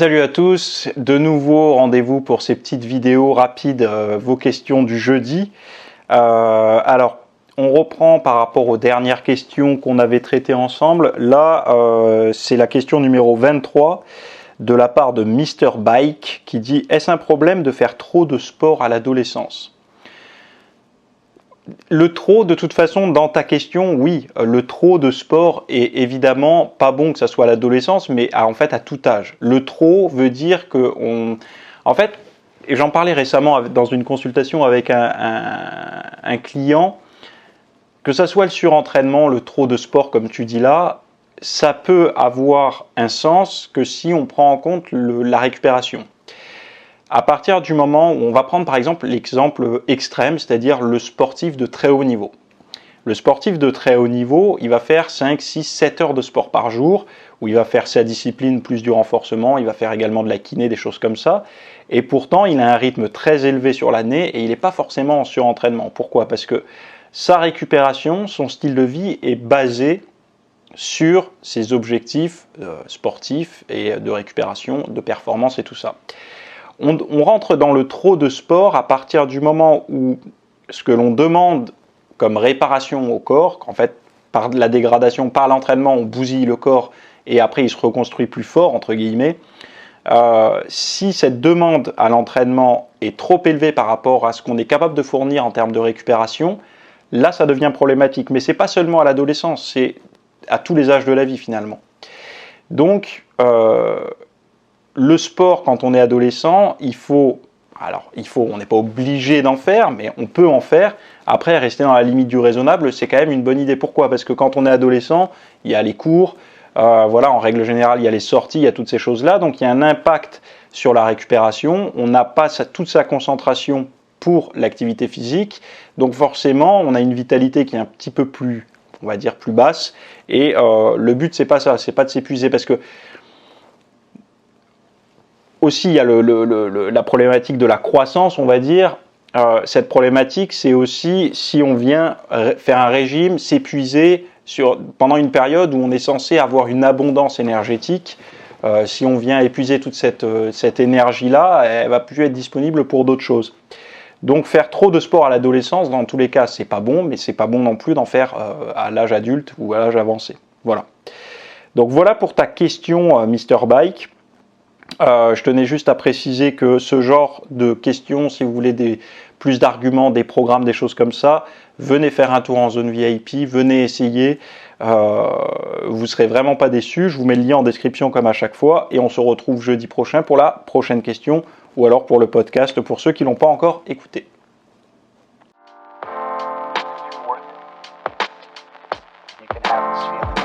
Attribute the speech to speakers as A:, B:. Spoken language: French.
A: Salut à tous, de nouveau rendez-vous pour ces petites vidéos rapides, vos questions du jeudi. Alors, on reprend par rapport aux dernières questions qu'on avait traitées ensemble. Là, c'est la question numéro 23 de la part de Mr Bike qui dit « Est-ce un problème de faire trop de sport à l'adolescence ?» Le trop, de toute façon, dans ta question, oui, le trop de sport est évidemment pas bon que ça soit à l'adolescence, mais en fait à tout âge. Le trop veut dire que en fait, et j'en parlais récemment dans une consultation avec un client, que ça soit le surentraînement, le trop de sport comme tu dis là, ça peut avoir un sens que si on prend en compte la récupération. À partir du moment où on va prendre par exemple l'exemple extrême, c'est-à-dire le sportif de très haut niveau. Le sportif de très haut niveau, il va faire 5, 6, 7 heures de sport par jour, où il va faire sa discipline plus du renforcement, il va faire également de la kiné, des choses comme ça. Et pourtant, il a un rythme très élevé sur l'année et il n'est pas forcément en surentraînement. Pourquoi? Parce que sa récupération, son style de vie est basé sur ses objectifs sportifs et de récupération, de performance et tout ça. On rentre dans le trop de sport à partir du moment où ce que l'on demande comme réparation au corps, qu'en fait, par la dégradation, par l'entraînement, on bousille le corps et après il se reconstruit plus fort, entre guillemets, si cette demande à l'entraînement est trop élevée par rapport à ce qu'on est capable de fournir en termes de récupération, là ça devient problématique. Mais ce n'est pas seulement à l'adolescence, c'est à tous les âges de la vie finalement. Donc, le sport, quand on est adolescent, on n'est pas obligé d'en faire, mais on peut en faire. Après, rester dans la limite du raisonnable, c'est quand même une bonne idée. Pourquoi? Parce que quand on est adolescent, il y a les cours, en règle générale, il y a les sorties, il y a toutes ces choses-là. Donc, il y a un impact sur la récupération. On n'a pas toute sa concentration pour l'activité physique. Donc, forcément, on a une vitalité qui est un petit peu plus, on va dire, plus basse. Et le but, c'est pas ça, c'est pas de s'épuiser. Parce que aussi, il y a la problématique de la croissance, on va dire. Cette problématique, c'est aussi si on vient faire un régime, s'épuiser pendant une période où on est censé avoir une abondance énergétique. Si on vient épuiser toute cette énergie-là, elle ne va plus être disponible pour d'autres choses. Donc faire trop de sport à l'adolescence, dans tous les cas, c'est pas bon, mais c'est pas bon non plus d'en faire à l'âge adulte ou à l'âge avancé. Voilà. Donc voilà pour ta question, Mr Bike. Je tenais juste à préciser que ce genre de questions, si vous voulez plus d'arguments, des programmes, des choses comme ça, venez faire un tour en zone VIP, venez essayer, vous ne serez vraiment pas déçus. Je vous mets le lien en description comme à chaque fois et on se retrouve jeudi prochain pour la prochaine question ou alors pour le podcast pour ceux qui ne l'ont pas encore écouté. You can have this feeling.